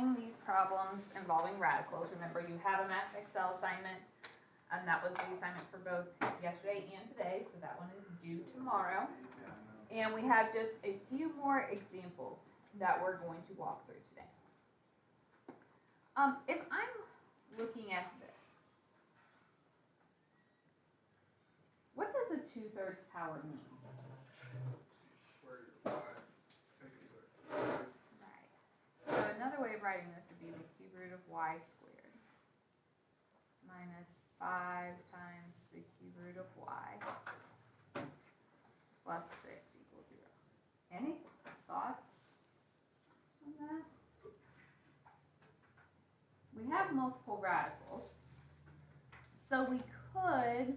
solving these problems involving radicals. Remember, you have a math Excel assignment, and that was the assignment for both yesterday and today, so that one is due tomorrow. And we have just a few more examples that we're going to walk through today. If I'm looking at this, what does a 2/3 power mean? Right. So another way of writing this would be the cube root of y squared minus 5 times the cube root of y plus 6 equals 0. Any thoughts on that? We have multiple radicals, so we could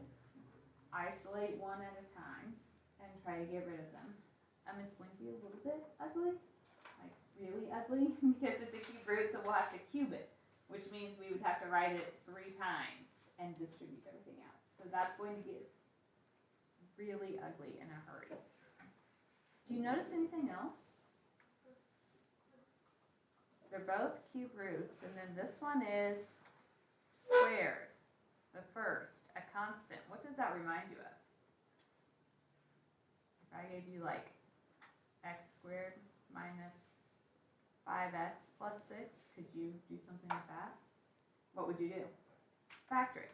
isolate one at a time and try to get rid of them. It's going to be a little bit ugly, like really ugly, because it's a cube root, so we'll have to cube it, which means we would have to write it 3 times and distribute everything out. So that's going to get really ugly in a hurry. Do you notice anything else? They're both cube roots, and then this one is squared, the first, a constant. What does that remind you of? If I gave you like x squared minus 5x plus 6, could you do something like that? What would you do? Factor it.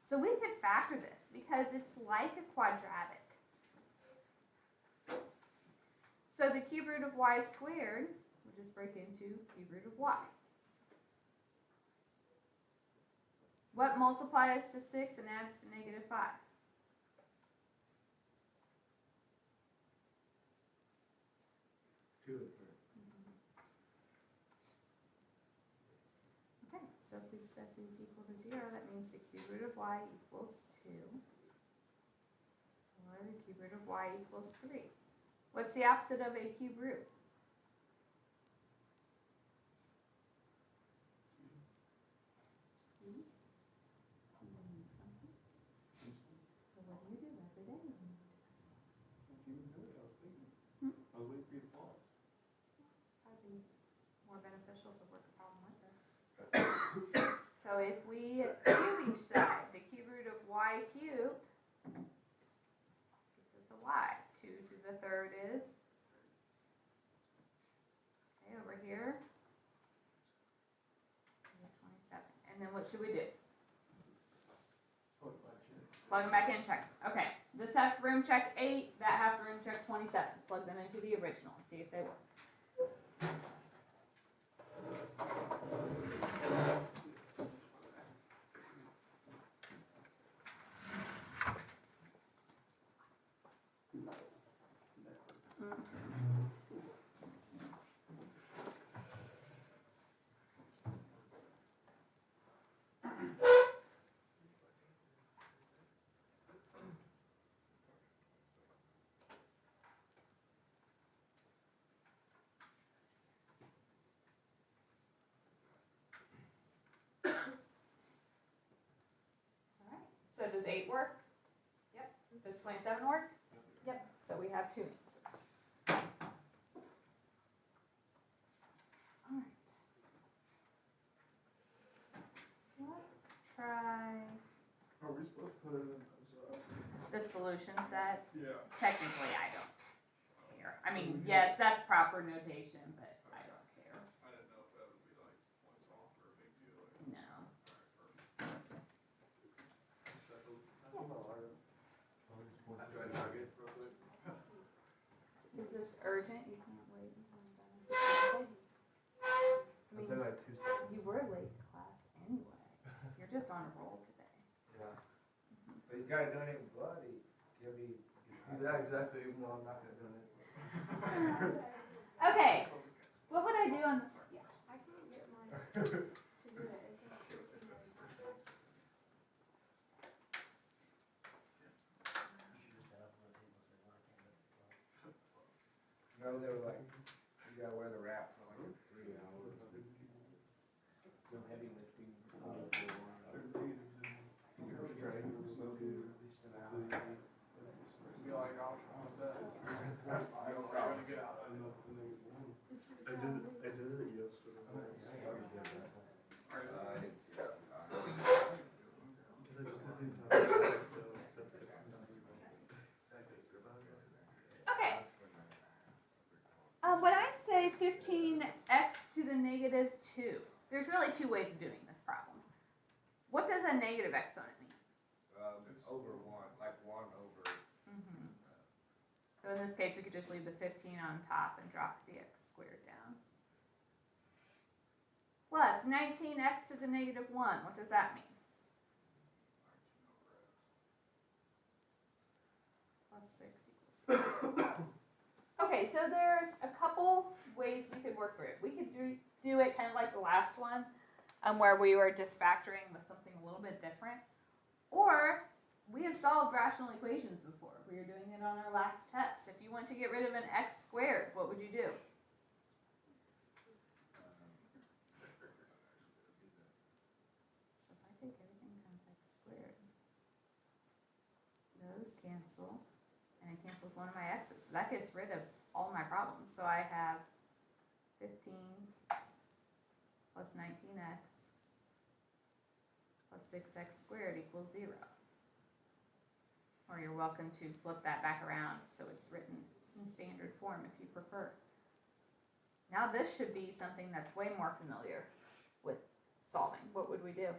So we could factor this because it's like a quadratic. So the cube root of y squared would just break into cube root of y. What multiplies to 6 and adds to negative 5? Okay, so if we set these equal to 0, that means the cube root of y equals 2, or the cube root of y equals 3. What's the opposite of a cube root? So what do you do every day? I was waiting for you to pause. Probably more beneficial to work a problem like this. So if we cube each side, the cube root of y cubed gives us a y. 2 to the third is, okay, over here, 27. And then what should we do? Plug them back in, check. Okay, this half room check 8, that half room check 27. Plug them into the original and see if they work. So does 8 work? Yep. Does 27 work? Yep. So we have 2 answers. Alright. Let's try Are we supposed to put it in the solution set. yeah. Technically, I don't care. I mean, yes, that's proper notation, but I don't care. I didn't know if that would be like once off or a big deal. No. After I jog it real quick. Is this urgent? You can't wait until I'm done. I I'll take like 2 seconds. you were late to class anyway. You're just on a roll today. Yeah. But he's gotta donate blood, he'll be. Exactly. Well, I'm not gonna do it. Okay. What would I do on this? Yeah. I can't get mine to do it. It says 15 seconds. No, they were like, you gotta wear the wrap for like 3 hours. No heavy lifting for 24 hours. Restrained from smoking for at least an hour. Be like, I'll try my best. I'm trying to get out of it. It's pretty solid. I did it yesterday. I didn't see it. Okay. When I say 15x to the negative 2, there's really two ways of doing this problem. What does a negative exponent mean? Over one, like one over. So in this case, we could just leave the 15 on top and drop the x squared down. Plus 19x to the negative 1. What does that mean? Plus 6 equals 0. Okay, so there's a couple ways we could work through it. We could do it kind of like the last one, where we were just factoring with something a little bit different. Or we have solved rational equations before. We were doing it on our last test. If you want to get rid of an x squared, what would you do? So if I take everything times x squared, those cancel, and it cancels one of my x's. So that gets rid of all my problems. So I have 15 plus 19x plus 6x squared equals 0. Or you're welcome to flip that back around so it's written in standard form if you prefer. Now this should be something that's way more familiar with solving. What would we do?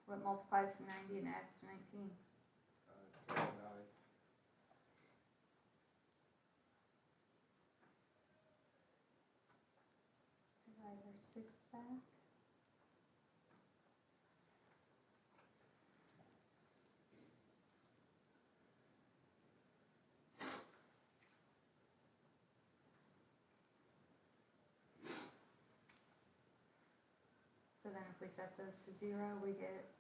What multiplies from 90 and adds to 19? 10, 9. Divide our 6 back. So then if we set those to 0, we get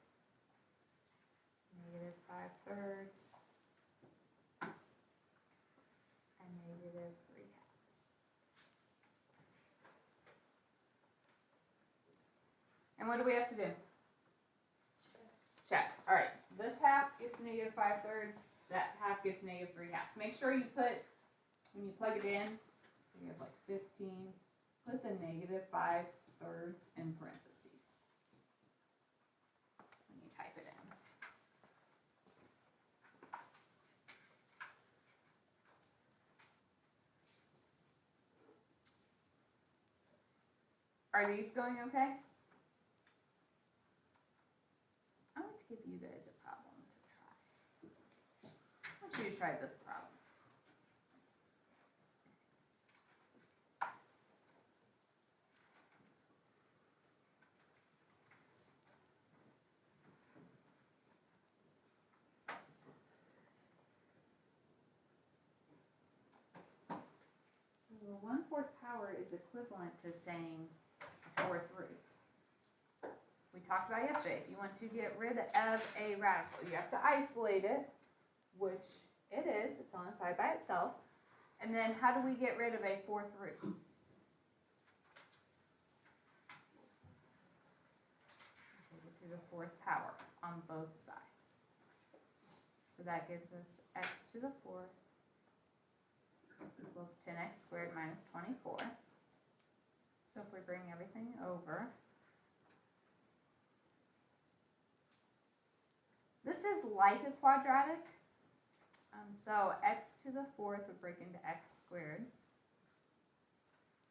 negative 5/3 and negative 3/2. And what do we have to do? Check. All right. This half gets negative 5/3. That half gets negative 3/2. Make sure you put, when you plug it in, so you have like 15, put the negative 5/3 in parentheses when you type it in. Are these going okay? I want to give you guys a problem to try. I want you to try this problem. So 1/4 power is equivalent to saying a 4th root. We talked about yesterday, if you want to get rid of a radical, you have to isolate it, which it is, it's on a side by itself. And then how do we get rid of a 4th root? Take it to the 4th power on both sides. So that gives us x to the 4th equals 10x squared minus 24. So if we bring everything over, this is like a quadratic. So x to the 4th would break into x squared.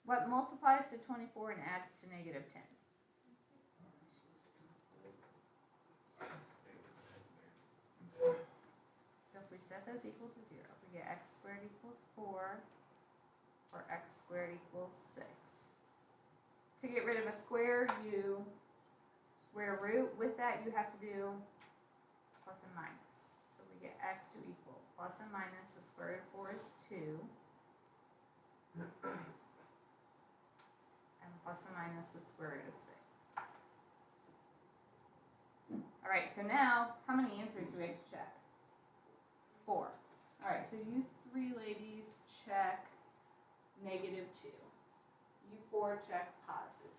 What multiplies to 24 and adds to negative 10? So if we set those equal to 0, we get x squared equals 4, or x squared equals 6. To get rid of a square, you square root. With that, you have to do plus and minus. So we get x to equal plus and minus the square root of 4 is 2. And plus and minus the square root of 6. Alright, so now, how many answers do we have to check? 4. Alright, so you 3 ladies check negative 2. You U4 checked positive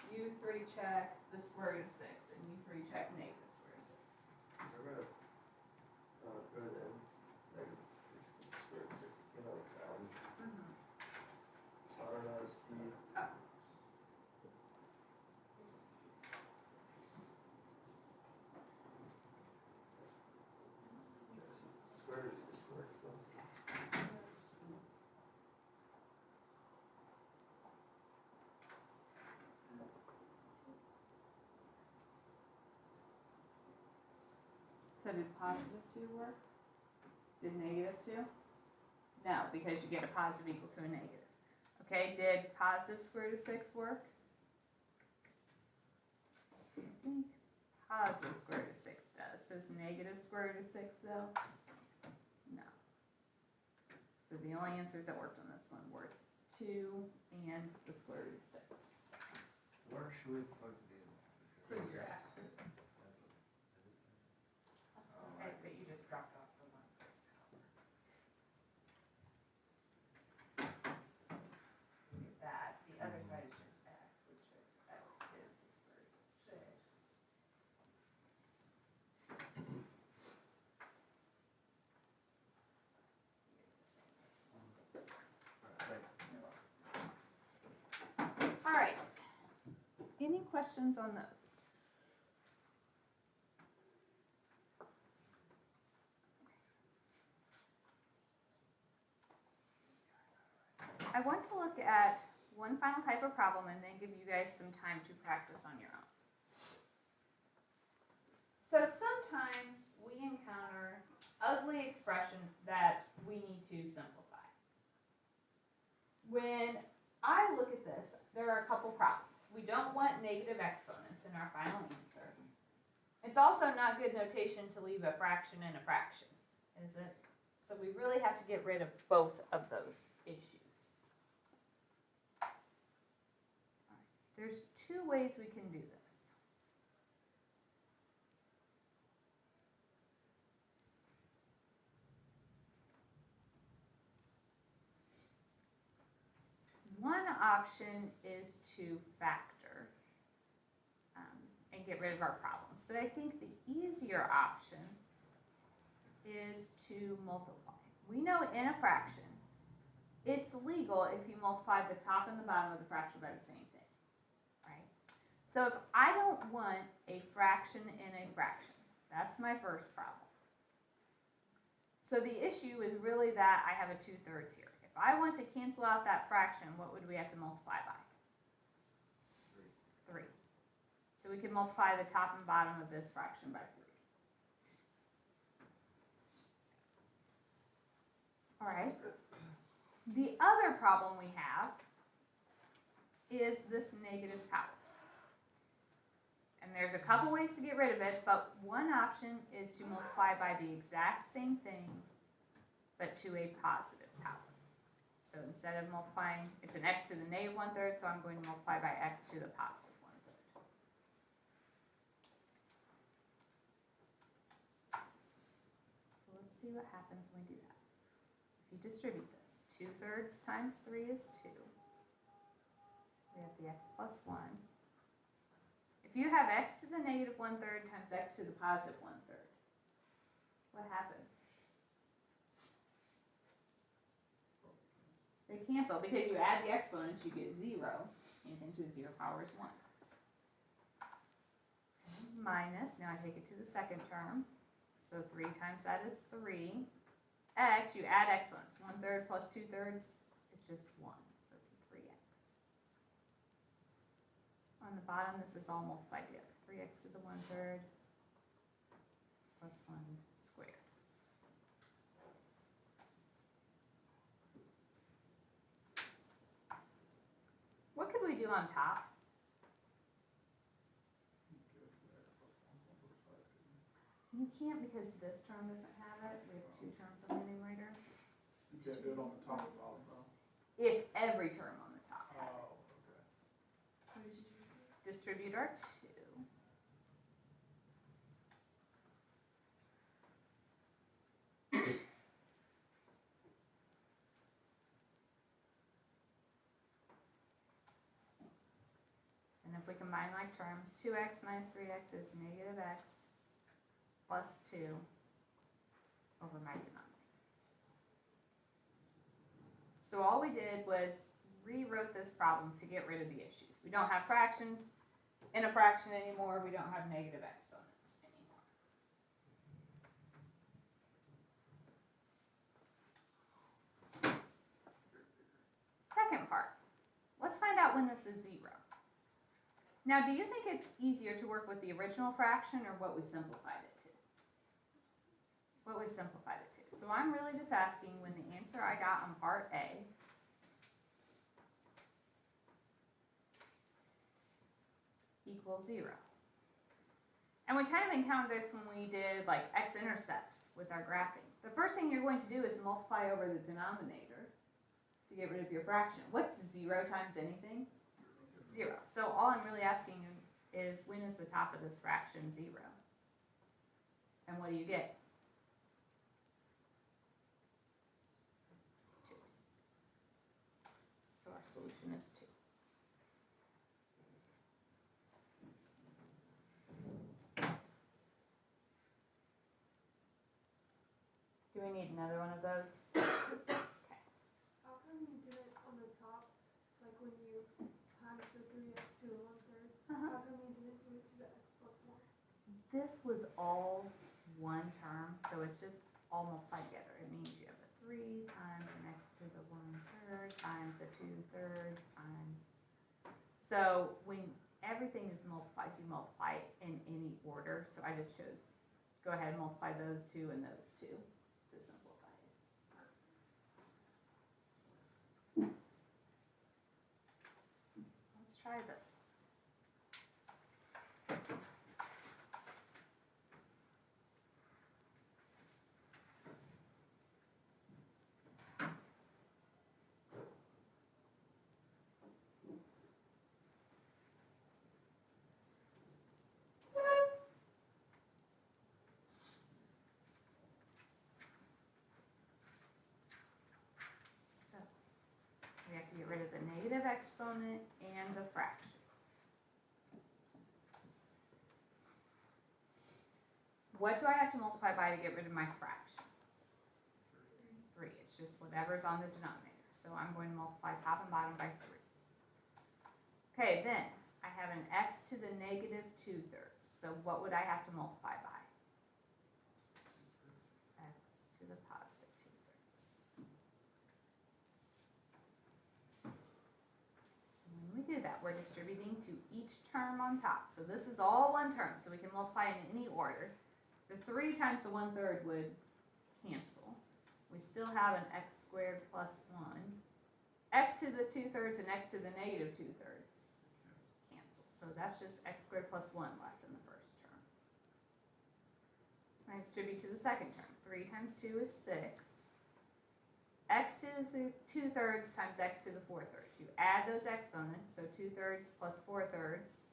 2. U3 checked the square root of 6, and U3 checked negative square root of 6. So we're gonna, go to the negative square root of 6, you know, so I don't know, it's the. Oh. Square root of 6 works, those. So did positive 2 work? Did negative 2? No, because you get a positive equal to a negative. Okay, did positive square root of 6 work? I think positive square root of 6 does. Does negative square root of 6 though? No. So the only answers that worked on this one were 2 and the square root of 6. Where should we plug it in? For your axis. Oh, Right, but you just dropped off the one first color. So you get that. The other side is just x, which x is the square root of 6. You get the same this one. All right. Any questions on those? I want to look at one final type of problem and then give you guys some time to practice on your own. So sometimes we encounter ugly expressions that we need to simplify. When I look at this, there are a couple problems. We don't want negative exponents in our final answer. It's also not good notation to leave a fraction in a fraction, is it? So we really have to get rid of both of those issues. There's two ways we can do this. One option is to factor and get rid of our problems, but I think the easier option is to multiply. We know in a fraction, it's legal if you multiply the top and the bottom of the fraction by the same thing, right? So if I don't want a fraction in a fraction, that's my first problem. So the issue is really that I have a 2/3 here. If I want to cancel out that fraction, what would we have to multiply by? 3. So we can multiply the top and bottom of this fraction by 3. All right. The other problem we have is this negative power. And there's a couple ways to get rid of it, but one option is to multiply by the exact same thing, but to a positive power. So instead of multiplying, it's an x to the negative 1/3, so I'm going to multiply by x to the positive 1/3. So let's see what happens when we do that. If you distribute this, 2/3 times 3 is 2. We have the x plus 1. If you have x to the negative 1/3 times x to the positive 1/3, what happens? They cancel because you add the exponents, you get 0. Anything to the 0 power is 1. Minus, now I take it to the second term. So 3 times that is 3. X, you add exponents. 1/3 plus 2/3 is just 1. So it's a 3x. On the bottom, this is all multiplied together. 3x to the 1/3 plus 1 squared. What could we do on top? You can't because this term doesn't have it. We have 2 terms on the numerator. You can't do it on the top of the bottom, though. If every term on the top had it. Oh, okay. Distribute our 2. if we combine like terms, 2x minus 3x is negative x plus 2 over my denominator. So all we did was rewrote this problem to get rid of the issues. We don't have fractions in a fraction anymore. We don't have negative exponents anymore. Second part. Let's find out when this is 0. Now, do you think it's easier to work with the original fraction or what we simplified it to? What we simplified it to. So I'm really just asking when the answer I got on part A equals 0. And we kind of encountered this when we did like x-intercepts with our graphing. The first thing you're going to do is multiply over the denominator to get rid of your fraction. What's 0 times anything? 0. So all I'm really asking is when is the top of this fraction 0? And what do you get? 2. So our solution is 2. Do we need another one of those? How come you do it on the top, like when you times the 3x to the 1/3? How come you didn't do it to the x plus 1? This was all one term, so it's just all multiplied together. It means you have a 3 times an x to the 1/3 times a 2/3 times. So when everything is multiplied, you multiply it in any order. So I just chose, go ahead and multiply those two and those two to simplify it. Let's try this. So we have to get rid of the negative exponent and the fraction. What do I have to multiply by to get rid of my fraction? 3. It's just whatever's on the denominator. So I'm going to multiply top and bottom by 3. Okay, then I have an x to the negative 2/3. So what would I have to multiply by? X to the positive 2/3. So when we do that, we're distributing to each term on top. So this is all one term, so we can multiply in any order. The 3 times the 1/3 would cancel. We still have an x squared plus 1. X to the 2/3 and x to the negative 2/3 cancel. So that's just x squared plus 1 left in the first term. I distribute to the second term. 3 times 2 is 6. X to the 2/3 times x to the 4/3. You add those exponents, so 2/3 plus 4/3.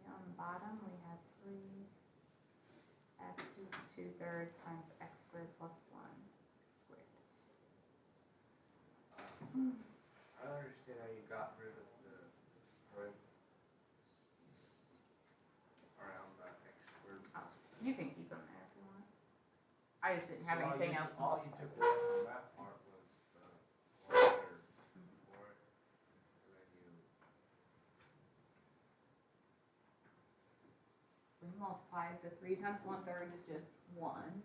On the bottom, we have 3 x to the 2/3 times x squared plus 1 squared. I don't understand how you got rid of the spread around that x squared. You can keep them there if you want. I just didn't have So anything else to all you multiply. took away from that part was the 1/3 before it, and then you, When you multiply, the 3 times 1/3 is just 1.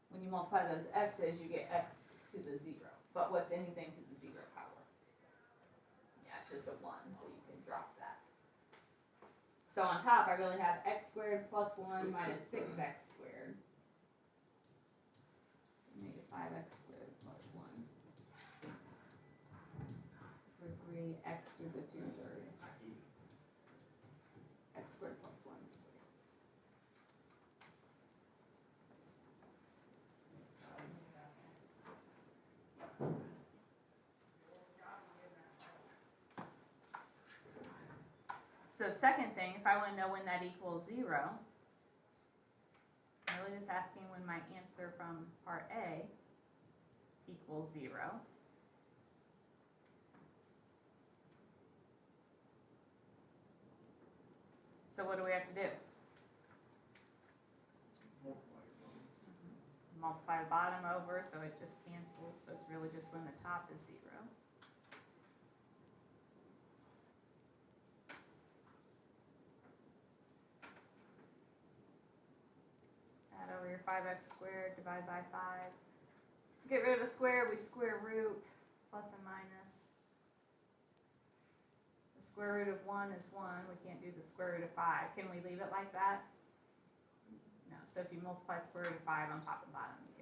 When you multiply those x's, you get x to the 0. But what's anything to the 0 power? Yeah, it's just a 1, so you can drop that. So on top, I really have x squared plus 1 minus 6x squared. Negative 5x squared plus 1. For 3x to the 2/3. X squared plus 1 squared. So second thing, if I want to know when that equals 0, I really is asking when my answer from part A equals 0. So what do we have to do? Multiply the bottom over, so it just cancels, so it's really just when the top is 0. Add over your 5x squared, divide by 5. To get rid of a square, we square root, plus and minus. The square root of 1 is 1, we can't do the square root of 5. Can we leave it like that? No, so if you multiply the square root of 5 on top and bottom, you